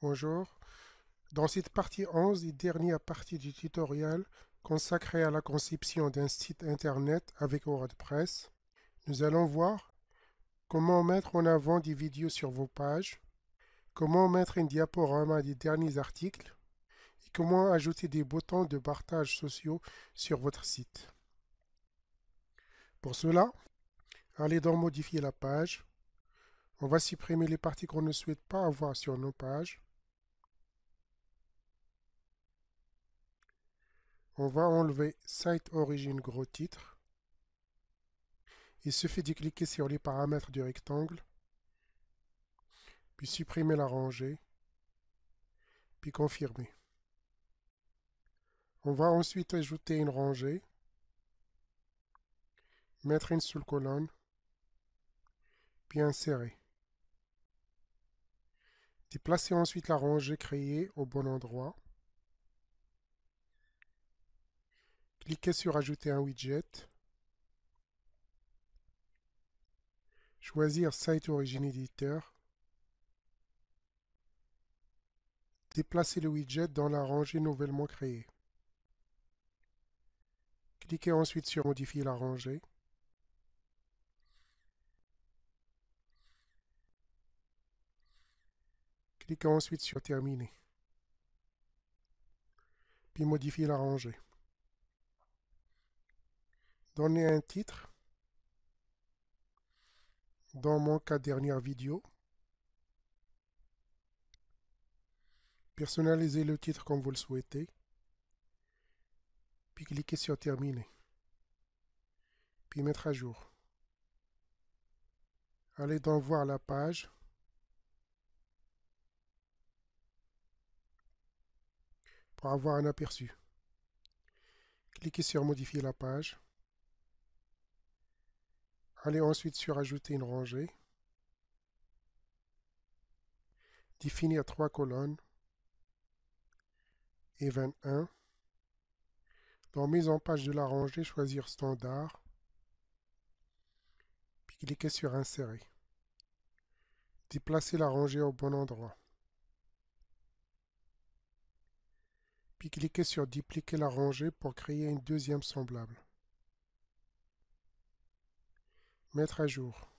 Bonjour. Dans cette partie 11 et dernière partie du tutoriel consacrée à la conception d'un site internet avec WordPress, nous allons voir comment mettre en avant des vidéos sur vos pages, comment mettre un diaporama des derniers articles et comment ajouter des boutons de partage sociaux sur votre site. Pour cela, allez dans Modifier la page. On va supprimer les parties qu'on ne souhaite pas avoir sur nos pages. On va enlever Site Origin Gros Titre. Il suffit de cliquer sur les paramètres du rectangle, puis supprimer la rangée, puis confirmer. On va ensuite ajouter une rangée, mettre une sous-colonne, puis insérer. Déplacer ensuite la rangée créée au bon endroit. Cliquez sur Ajouter un widget. Choisir Site Origin Editor. Déplacer le widget dans la rangée nouvellement créée. Cliquez ensuite sur Modifier la rangée. Cliquez ensuite sur Terminer. Puis modifier la rangée. Donnez un titre. Dans mon cas, dernière vidéo. Personnalisez le titre comme vous le souhaitez. Puis cliquez sur Terminer. Puis mettre à jour. Allez donc voir la page. Pour avoir un aperçu. Cliquez sur Modifier la page. Allez ensuite sur Ajouter une rangée. Définir 3 colonnes et 21. Dans Mise en page de la rangée, choisir Standard. Puis cliquez sur Insérer. Déplacez la rangée au bon endroit. Puis cliquez sur Dupliquer la rangée pour créer une deuxième semblable. Mettre à jour.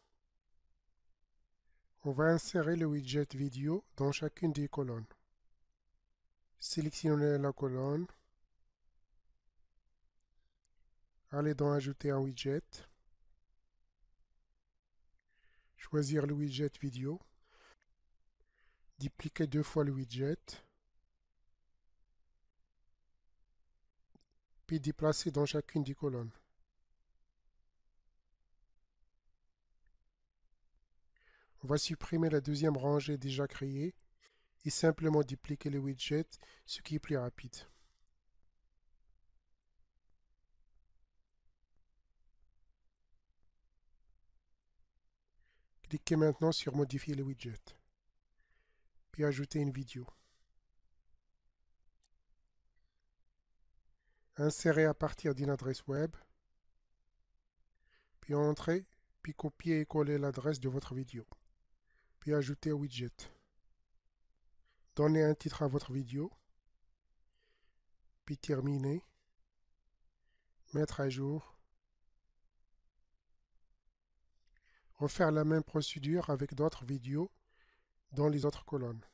On va insérer le widget vidéo dans chacune des colonnes. Sélectionnez la colonne. Allez dans Ajouter un widget. Choisir le widget vidéo. Dupliquer 2 fois le widget. Puis déplacer dans chacune des colonnes. On va supprimer la deuxième rangée déjà créée et simplement dupliquer le widget, ce qui est plus rapide. Cliquez maintenant sur Modifier le widget, puis ajouter une vidéo. Insérez à partir d'une adresse web, puis entrez, puis copier et coller l'adresse de votre vidéo, puis ajouter au widget. Donnez un titre à votre vidéo, puis terminer, mettre à jour, refaire la même procédure avec d'autres vidéos dans les autres colonnes.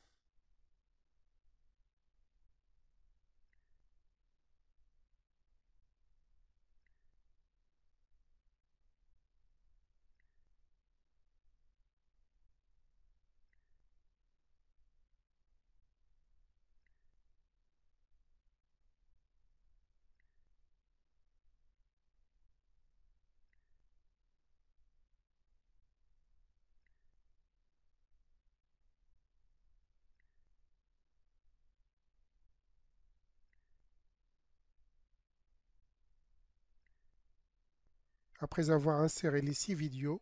Après avoir inséré les 6 vidéos,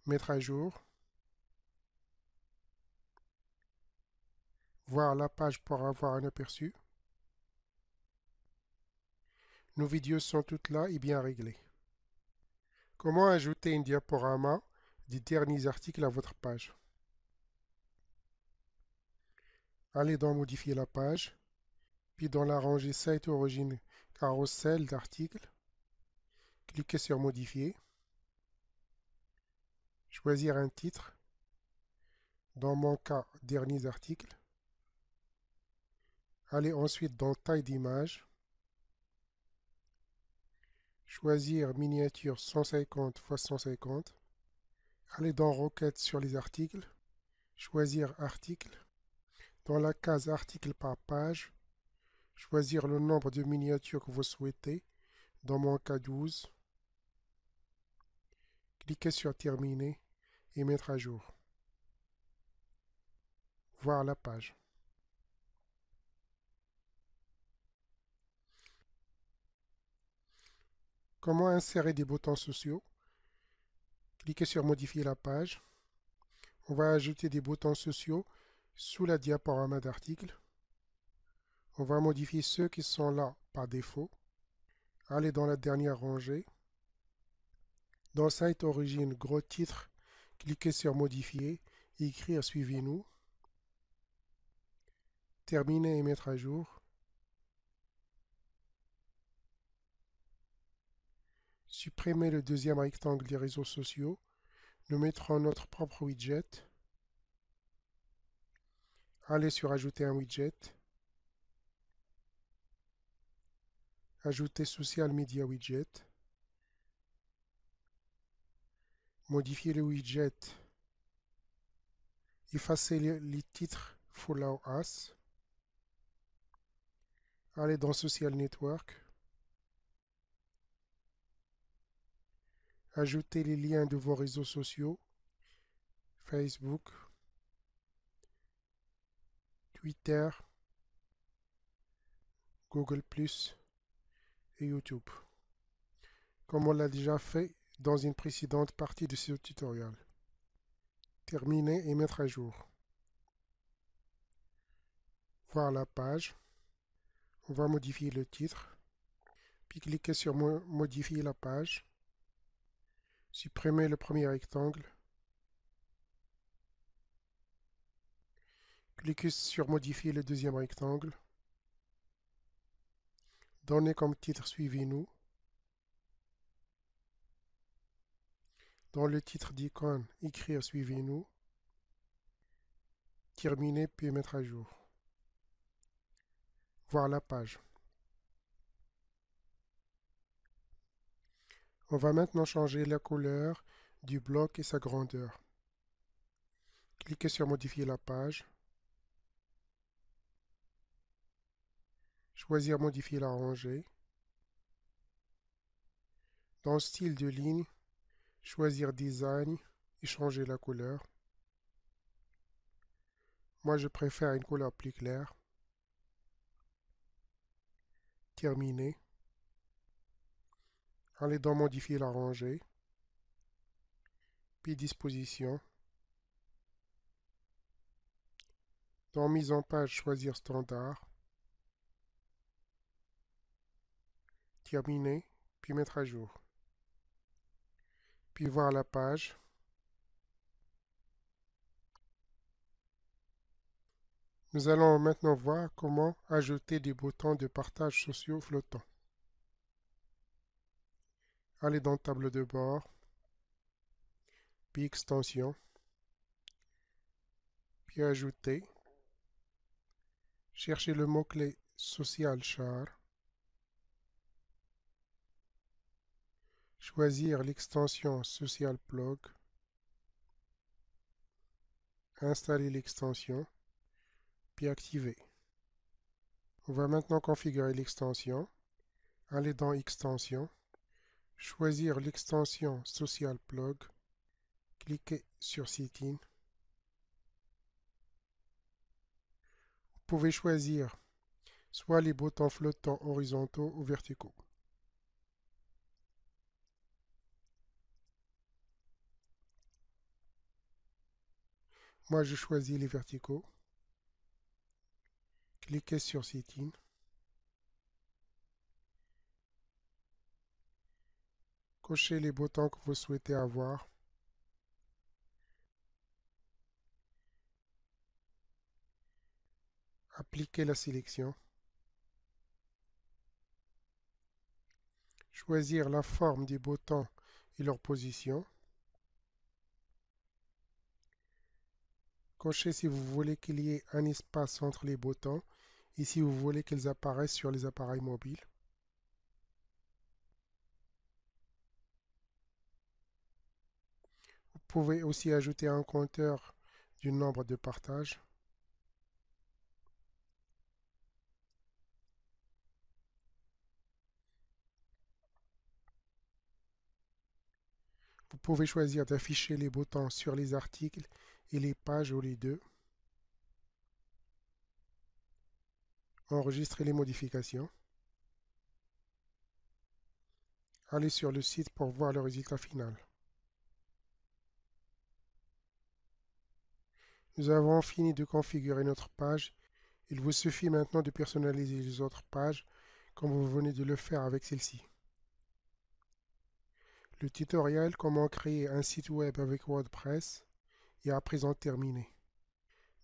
mettre à jour, voir la page pour avoir un aperçu. Nos vidéos sont toutes là et bien réglées. Comment ajouter un diaporama des derniers articles à votre page? Allez dans Modifier la page, puis dans la rangée Site origine carrousel d'articles, cliquez sur Modifier, choisir un titre, dans mon cas, Derniers articles. Allez ensuite dans Taille d'image, choisir Miniature 150 x 150. Allez dans Requête sur les articles, choisir Article. Dans la case Article par page, choisir le nombre de miniatures que vous souhaitez, dans mon cas 12. Cliquez sur Terminer et mettre à jour. Voir la page. Comment insérer des boutons sociaux? Cliquez sur Modifier la page. On va ajouter des boutons sociaux sous la diaporama d'articles. On va modifier ceux qui sont là par défaut. Allez dans la dernière rangée. Dans Site origine, gros titre, cliquez sur Modifier et écrire Suivez-nous. Terminer et mettre à jour. Supprimer le deuxième rectangle des réseaux sociaux. Nous mettrons notre propre widget. Allez sur Ajouter un widget. Ajouter Social Media Widget. Modifier le widget. Effacer les titres Follow Us. Allez dans Social Network. Ajoutez les liens de vos réseaux sociaux. Facebook, Twitter, Google+, et YouTube, comme on l'a déjà fait dans une précédente partie de ce tutoriel. Terminer et mettre à jour. Voir la page. On va modifier le titre. Puis cliquez sur Modifier la page. Supprimer le premier rectangle. Cliquez sur Modifier le deuxième rectangle. Donnez comme titre Suivez-nous. Dans le titre d'icône, écrire Suivez-nous. Terminer puis mettre à jour. Voir la page. On va maintenant changer la couleur du bloc et sa grandeur. Cliquez sur Modifier la page. Choisir Modifier la rangée. Dans Style de ligne, choisir Design et changer la couleur. Moi, je préfère une couleur plus claire. Terminer. Allez dans Modifier la rangée. Puis Disposition. Dans Mise en page, choisir Standard. Terminer, puis mettre à jour. Puis voir la page. Nous allons maintenant voir comment ajouter des boutons de partage sociaux flottants. Allez dans Tableau de bord, puis Extensions, puis Ajouter. Cherchez le mot-clé Social Char. Choisir l'extension Social Plug. Installer l'extension, puis activer. On va maintenant configurer l'extension. Aller dans Extensions, choisir l'extension Social Plug, cliquez sur Setting. Vous pouvez choisir soit les boutons flottants horizontaux ou verticaux. Moi, je choisis les verticaux. Cliquez sur Setting. Cochez les boutons que vous souhaitez avoir. Appliquez la sélection. Choisir la forme des boutons et leur position. Cochez si vous voulez qu'il y ait un espace entre les boutons et si vous voulez qu'ils apparaissent sur les appareils mobiles. Vous pouvez aussi ajouter un compteur du nombre de partages. Vous pouvez choisir d'afficher les boutons sur les articles et les pages ou les deux. Enregistrer les modifications. Allez sur le site pour voir le résultat final. Nous avons fini de configurer notre page. Il vous suffit maintenant de personnaliser les autres pages comme vous venez de le faire avec celle-ci. Le tutoriel comment créer un site web avec WordPress est à présent terminé.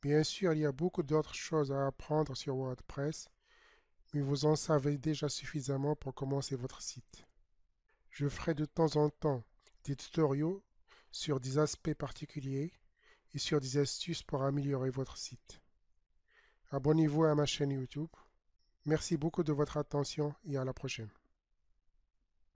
Bien sûr, il y a beaucoup d'autres choses à apprendre sur WordPress, mais vous en savez déjà suffisamment pour commencer votre site. Je ferai de temps en temps des tutoriaux sur des aspects particuliers et sur des astuces pour améliorer votre site. Abonnez-vous à ma chaîne YouTube. Merci beaucoup de votre attention et à la prochaine.